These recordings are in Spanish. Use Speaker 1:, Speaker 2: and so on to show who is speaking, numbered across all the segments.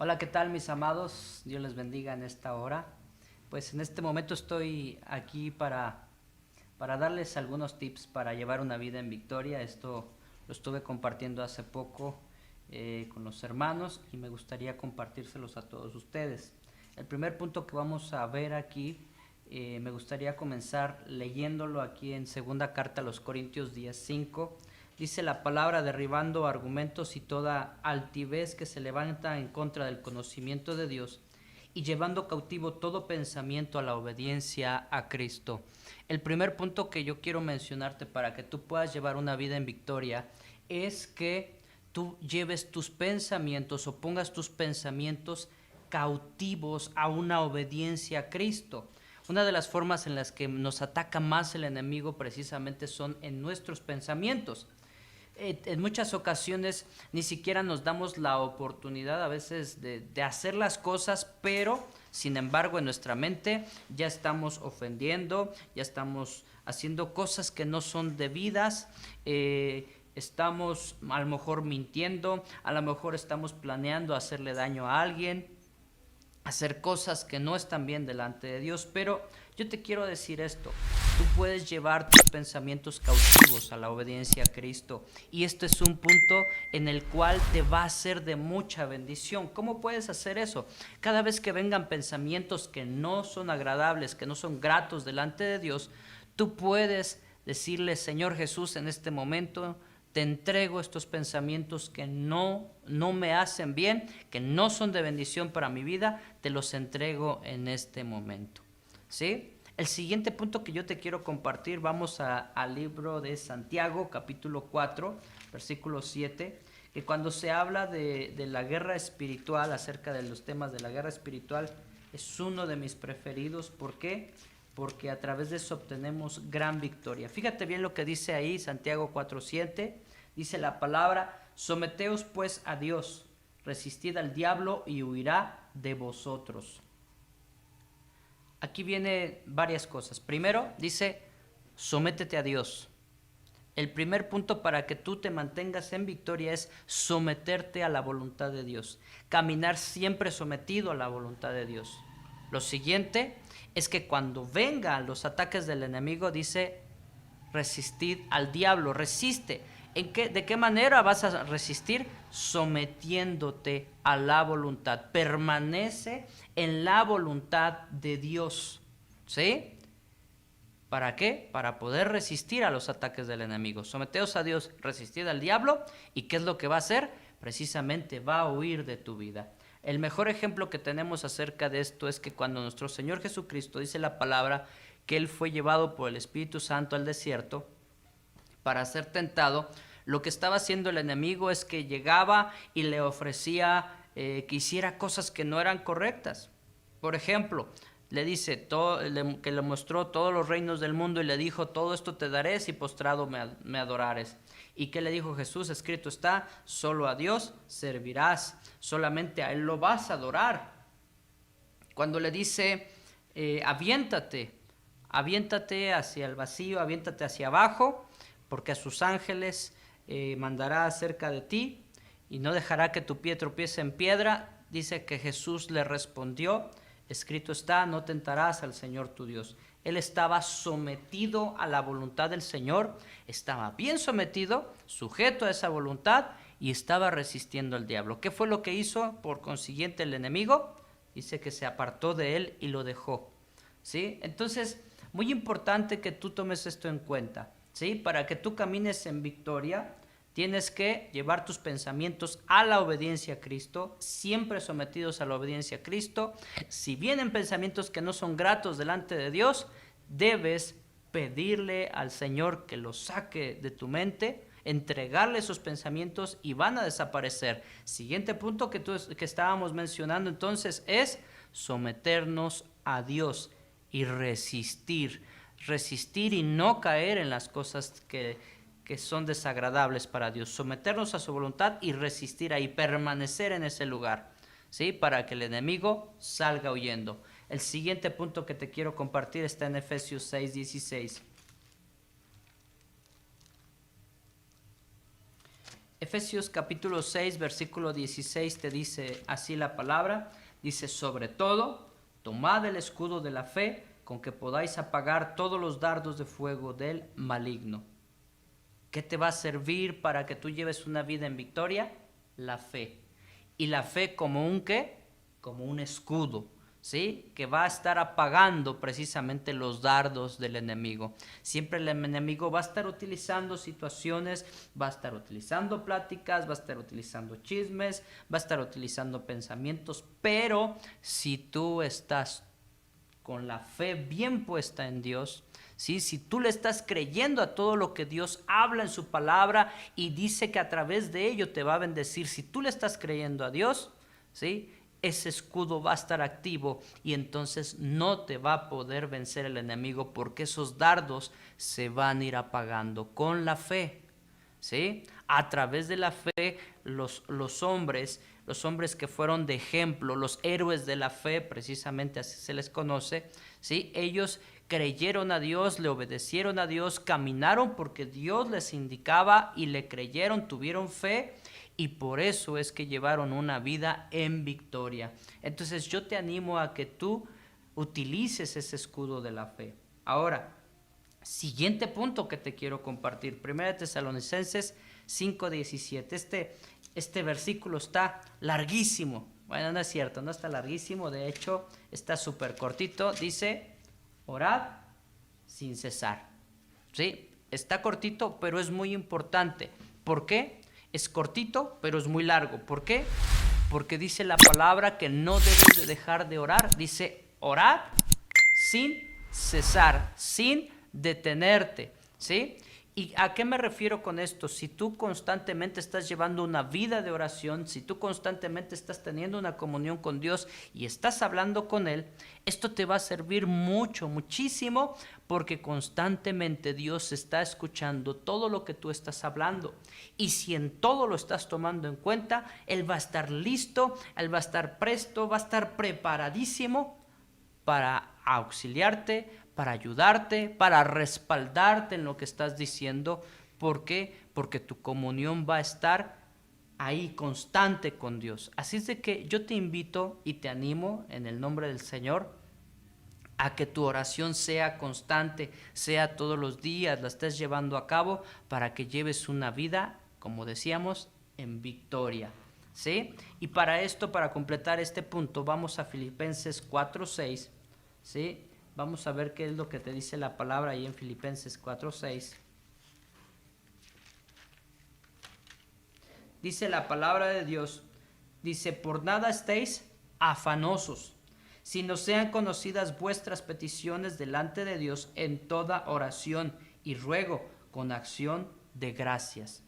Speaker 1: Hola, ¿qué tal mis amados? Dios les bendiga en esta hora. Pues en este momento estoy aquí para darles algunos tips para llevar una vida en victoria. Esto lo estuve compartiendo hace poco con los hermanos y me gustaría compartírselos a todos ustedes. El primer punto que vamos a ver aquí, me gustaría comenzar leyéndolo aquí en segunda carta a los Corintios 10:5. Dice la palabra: derribando argumentos y toda altivez que se levanta en contra del conocimiento de Dios, y llevando cautivo todo pensamiento a la obediencia a Cristo. El primer punto que yo quiero mencionarte para que tú puedas llevar una vida en victoria es que tú lleves tus pensamientos o pongas tus pensamientos cautivos a una obediencia a Cristo. Una de las formas en las que nos ataca más el enemigo precisamente son en nuestros pensamientos. En muchas ocasiones ni siquiera nos damos la oportunidad a veces de hacer las cosas, pero sin embargo en nuestra mente ya estamos ofendiendo, ya estamos haciendo cosas que no son debidas, estamos a lo mejor mintiendo, a lo mejor estamos planeando hacerle daño a alguien, hacer cosas que no están bien delante de Dios. Pero yo te quiero decir esto: tú puedes llevar tus pensamientos cautivos a la obediencia a Cristo, y este es un punto en el cual te va a ser de mucha bendición. ¿Cómo puedes hacer eso? Cada vez que vengan pensamientos que no son agradables, que no son gratos delante de Dios, tú puedes decirle: Señor Jesús, en este momento te entrego estos pensamientos que no me hacen bien, que no son de bendición para mi vida, te los entrego en este momento. ¿Sí? El siguiente punto que yo te quiero compartir, vamos al libro de Santiago, capítulo 4, versículo 7, que cuando se habla de la guerra espiritual, acerca de los temas de la guerra espiritual, es uno de mis preferidos. ¿Por qué? Porque a través de eso obtenemos gran victoria. Fíjate bien lo que dice ahí Santiago 4:7. Dice la palabra: someteos pues a Dios, resistid al diablo y huirá de vosotros. Aquí vienen varias cosas. Primero dice: sométete a Dios. El primer punto para que tú te mantengas en victoria es someterte a la voluntad de Dios, caminar siempre sometido a la voluntad de Dios. Lo siguiente es que cuando vengan los ataques del enemigo, dice: resistid al diablo, resiste. ¿De qué manera vas a resistir? Sometiéndote a la voluntad. Permanece en la voluntad de Dios. ¿Sí? ¿Para qué? Para poder resistir a los ataques del enemigo. Someteos a Dios, resistid al diablo. ¿Y qué es lo que va a hacer? Precisamente va a huir de tu vida. El mejor ejemplo que tenemos acerca de esto es que cuando nuestro Señor Jesucristo, dice la palabra, que Él fue llevado por el Espíritu Santo al desierto para ser tentado, lo que estaba haciendo el enemigo es que llegaba y le ofrecía que hiciera cosas que no eran correctas. Por ejemplo, le dice que le mostró todos los reinos del mundo y le dijo: todo esto te daré si postrado me adorares. ¿Y qué le dijo Jesús? Escrito está: solo a Dios servirás, solamente a Él lo vas a adorar. Cuando le dice: aviéntate hacia el vacío, aviéntate hacia abajo, porque a sus ángeles mandará acerca de ti y no dejará que tu pie tropiece en piedra. Dice que Jesús le respondió: escrito está, no tentarás al Señor tu Dios. Él estaba sometido a la voluntad del Señor, estaba bien sometido, sujeto a esa voluntad, y estaba resistiendo al diablo. ¿Qué fue lo que hizo por consiguiente el enemigo? Dice que se apartó de él y lo dejó. ¿Sí? Entonces, muy importante que tú tomes esto en cuenta. ¿Sí? Para que tú camines en victoria, tienes que llevar tus pensamientos a la obediencia a Cristo, siempre sometidos a la obediencia a Cristo. Si vienen pensamientos que no son gratos delante de Dios, debes pedirle al Señor que los saque de tu mente, entregarle esos pensamientos y van a desaparecer. Siguiente punto que estábamos mencionando entonces es someternos a Dios y resistir y no caer en las cosas que son desagradables para Dios. Someternos a su voluntad y resistir ahí, permanecer en ese lugar, ¿sí? Para que el enemigo salga huyendo. El siguiente punto que te quiero compartir está en Efesios 6:16. Efesios capítulo 6, versículo 16 te dice así la palabra. Dice, sobre todo, tomad el escudo de la fe, con que podáis apagar todos los dardos de fuego del maligno. ¿Qué te va a servir para que tú lleves una vida en victoria? La fe. Y la fe como un ¿qué? Como un escudo, ¿sí? Que va a estar apagando precisamente los dardos del enemigo. Siempre el enemigo va a estar utilizando situaciones, va a estar utilizando pláticas, va a estar utilizando chismes, va a estar utilizando pensamientos, pero si tú estás con la fe bien puesta en Dios, ¿sí? Si tú le estás creyendo a todo lo que Dios habla en su palabra y dice que a través de ello te va a bendecir, si tú le estás creyendo a Dios, ¿sí? Ese escudo va a estar activo y entonces no te va a poder vencer el enemigo, porque esos dardos se van a ir apagando con la fe, ¿sí? A través de la fe, los hombres que fueron de ejemplo, los héroes de la fe, precisamente así se les conoce, ¿sí? Ellos creyeron a Dios, le obedecieron a Dios, caminaron porque Dios les indicaba y le creyeron, tuvieron fe, y por eso es que llevaron una vida en victoria. Entonces yo te animo a que tú utilices ese escudo de la fe. Ahora, siguiente punto que te quiero compartir, 1 Tesalonicenses 5:17. Este versículo está larguísimo. Bueno, no es cierto, no está larguísimo, de hecho está súper cortito. Dice, orad sin cesar. ¿Sí? Está cortito, pero es muy importante. ¿Por qué? Es cortito, pero es muy largo. ¿Por qué? Porque dice la palabra que no debes de dejar de orar. Dice, orad sin cesar, sin detenerte, ¿sí? ¿Y a qué me refiero con esto? Si tú constantemente estás llevando una vida de oración, si tú constantemente estás teniendo una comunión con Dios y estás hablando con Él, esto te va a servir mucho, muchísimo, porque constantemente Dios está escuchando todo lo que tú estás hablando. Y si en todo lo estás tomando en cuenta, Él va a estar listo, Él va a estar presto, va a estar preparadísimo para auxiliarte, para ayudarte, para respaldarte en lo que estás diciendo. ¿Por qué? Porque tu comunión va a estar ahí constante con Dios. Así es de que yo te invito y te animo en el nombre del Señor a que tu oración sea constante, sea todos los días, la estés llevando a cabo para que lleves una vida, como decíamos, en victoria, ¿sí? Y para esto, para completar este punto, vamos a Filipenses 4:6, ¿sí? Vamos a ver qué es lo que te dice la palabra ahí en Filipenses 4:6. Dice la palabra de Dios, dice, por nada estéis afanosos, sino sean conocidas vuestras peticiones delante de Dios en toda oración y ruego con acción de gracias.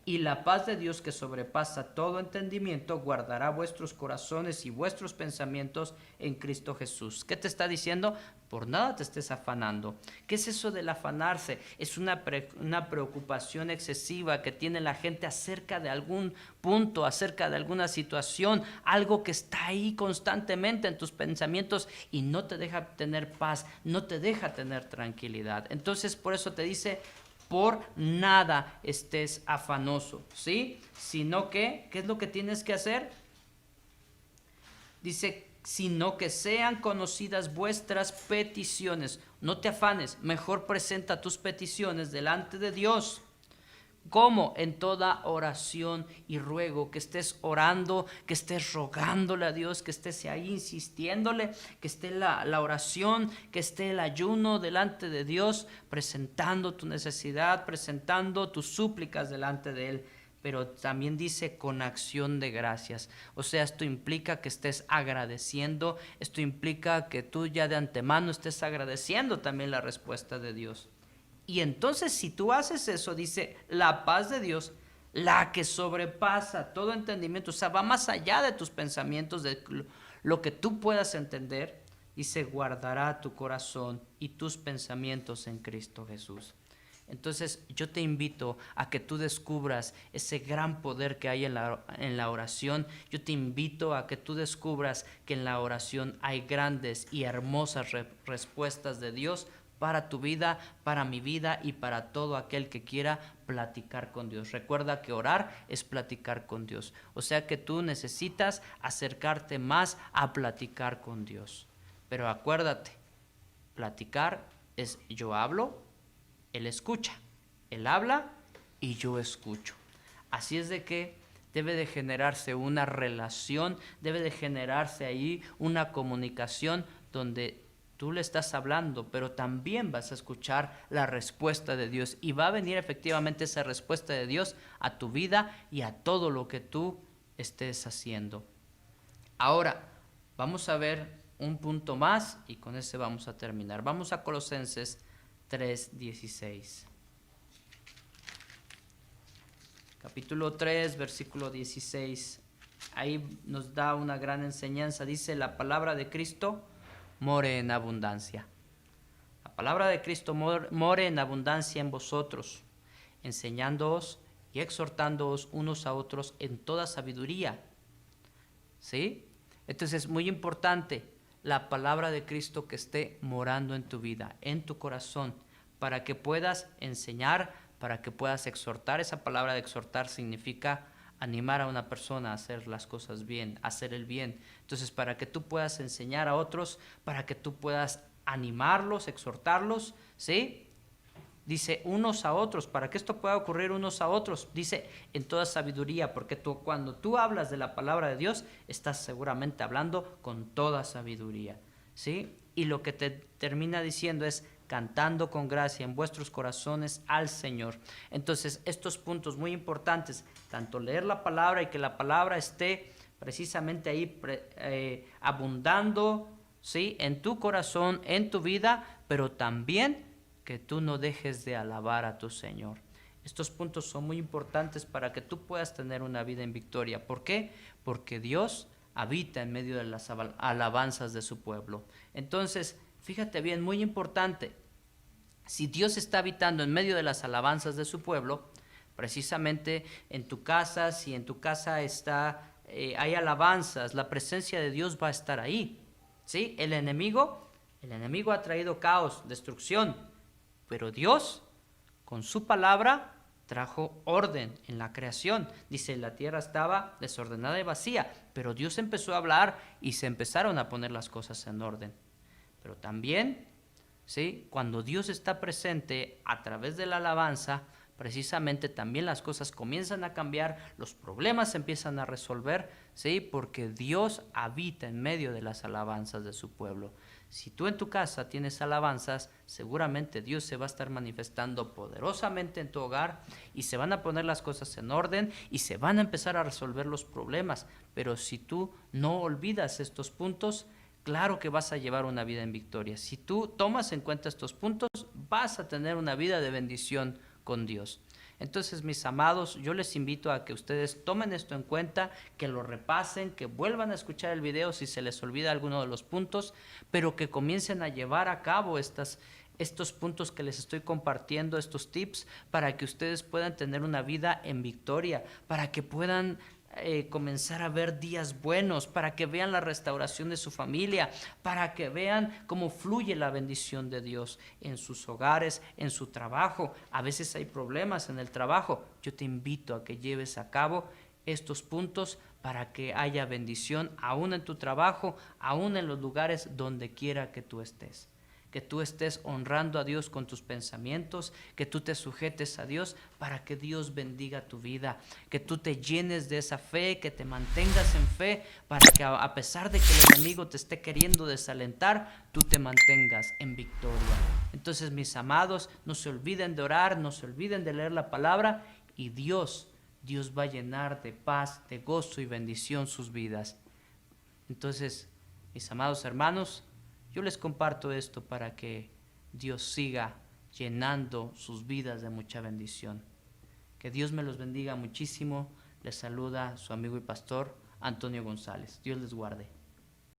Speaker 1: Y la paz de Dios, que sobrepasa todo entendimiento, guardará vuestros corazones y vuestros pensamientos en Cristo Jesús. ¿Qué te está diciendo? Por nada te estés afanando. ¿Qué es eso del afanarse? Es una preocupación excesiva que tiene la gente acerca de algún punto, acerca de alguna situación, algo que está ahí constantemente en tus pensamientos y no te deja tener paz, no te deja tener tranquilidad. Entonces, por eso te dice, por nada estés afanoso, ¿sí? Sino que, ¿qué es lo que tienes que hacer? Dice, sino que sean conocidas vuestras peticiones. No te afanes, mejor presenta tus peticiones delante de Dios. ¿Cómo? En toda oración y ruego, que estés orando, que estés rogándole a Dios, que estés ahí insistiéndole, que esté la oración, que esté el ayuno delante de Dios, presentando tu necesidad, presentando tus súplicas delante de Él. Pero también dice con acción de gracias. O sea, esto implica que estés agradeciendo, esto implica que tú ya de antemano estés agradeciendo también la respuesta de Dios. Y entonces si tú haces eso, dice, la paz de Dios, la que sobrepasa todo entendimiento, o sea, va más allá de tus pensamientos, de lo que tú puedas entender, dice, guardará tu corazón y tus pensamientos en Cristo Jesús. Entonces yo te invito a que tú descubras ese gran poder que hay en la oración. Yo te invito a que tú descubras que en la oración hay grandes y hermosas respuestas de Dios para tu vida, para mi vida y para todo aquel que quiera platicar con Dios. Recuerda que orar es platicar con Dios. O sea que tú necesitas acercarte más a platicar con Dios. Pero acuérdate, platicar es yo hablo, Él escucha. Él habla y yo escucho. Así es de que debe de generarse una relación, debe de generarse ahí una comunicación donde tú le estás hablando, pero también vas a escuchar la respuesta de Dios y va a venir efectivamente esa respuesta de Dios a tu vida y a todo lo que tú estés haciendo. Ahora, vamos a ver un punto más y con ese vamos a terminar. Vamos a Colosenses 3:16. Capítulo 3, versículo 16. Ahí nos da una gran enseñanza. Dice: la palabra de Cristo more en abundancia. La palabra de Cristo more en abundancia en vosotros, enseñándoos y exhortándoos unos a otros en toda sabiduría. ¿Sí? Entonces es muy importante la palabra de Cristo que esté morando en tu vida, en tu corazón, para que puedas enseñar, para que puedas exhortar. Esa palabra de exhortar significa animar a una persona a hacer las cosas bien, hacer el bien. Entonces, para que tú puedas enseñar a otros, para que tú puedas animarlos, exhortarlos, ¿sí? Dice unos a otros, para que esto pueda ocurrir unos a otros, dice en toda sabiduría, porque cuando tú hablas de la palabra de Dios, estás seguramente hablando con toda sabiduría, ¿sí? Y lo que te termina diciendo es cantando con gracia en vuestros corazones al Señor. Entonces, estos puntos muy importantes, tanto leer la palabra y que la palabra esté precisamente ahí abundando, ¿sí? En tu corazón, en tu vida, pero también que tú no dejes de alabar a tu Señor. Estos puntos son muy importantes para que tú puedas tener una vida en victoria. ¿Por qué? Porque Dios habita en medio de las alabanzas de su pueblo. Entonces, fíjate bien, muy importante, si Dios está habitando en medio de las alabanzas de su pueblo, precisamente en tu casa, si en tu casa hay alabanzas, la presencia de Dios va a estar ahí. ¿Sí? El enemigo ha traído caos, destrucción, pero Dios, con su palabra, trajo orden en la creación. Dice, la tierra estaba desordenada y vacía, pero Dios empezó a hablar y se empezaron a poner las cosas en orden. Pero también, ¿sí? Cuando Dios está presente a través de la alabanza, precisamente también las cosas comienzan a cambiar, los problemas se empiezan a resolver, ¿sí? Porque Dios habita en medio de las alabanzas de su pueblo. Si tú en tu casa tienes alabanzas, seguramente Dios se va a estar manifestando poderosamente en tu hogar y se van a poner las cosas en orden y se van a empezar a resolver los problemas. Pero si tú no olvidas estos puntos, claro que vas a llevar una vida en victoria. Si tú tomas en cuenta estos puntos, vas a tener una vida de bendición con Dios. Entonces, mis amados, yo les invito a que ustedes tomen esto en cuenta, que lo repasen, que vuelvan a escuchar el video si se les olvida alguno de los puntos, pero que comiencen a llevar a cabo estos puntos que les estoy compartiendo, estos tips, para que ustedes puedan tener una vida en victoria, para que puedan comenzar a ver días buenos, para que vean la restauración de su familia, para que vean cómo fluye la bendición de Dios en sus hogares, en su trabajo. A veces hay problemas en el trabajo. Yo te invito a que lleves a cabo estos puntos para que haya bendición aún en tu trabajo, aún en los lugares donde quiera que tú estés. Que tú estés honrando a Dios con tus pensamientos, que tú te sujetes a Dios para que Dios bendiga tu vida, que tú te llenes de esa fe, que te mantengas en fe, para que a pesar de que el enemigo te esté queriendo desalentar, tú te mantengas en victoria. Entonces, mis amados, no se olviden de orar, no se olviden de leer la palabra y Dios va a llenar de paz, de gozo y bendición sus vidas. Entonces, mis amados hermanos, yo les comparto esto para que Dios siga llenando sus vidas de mucha bendición. Que Dios me los bendiga muchísimo. Les saluda su amigo y pastor Antonio González. Dios les guarde.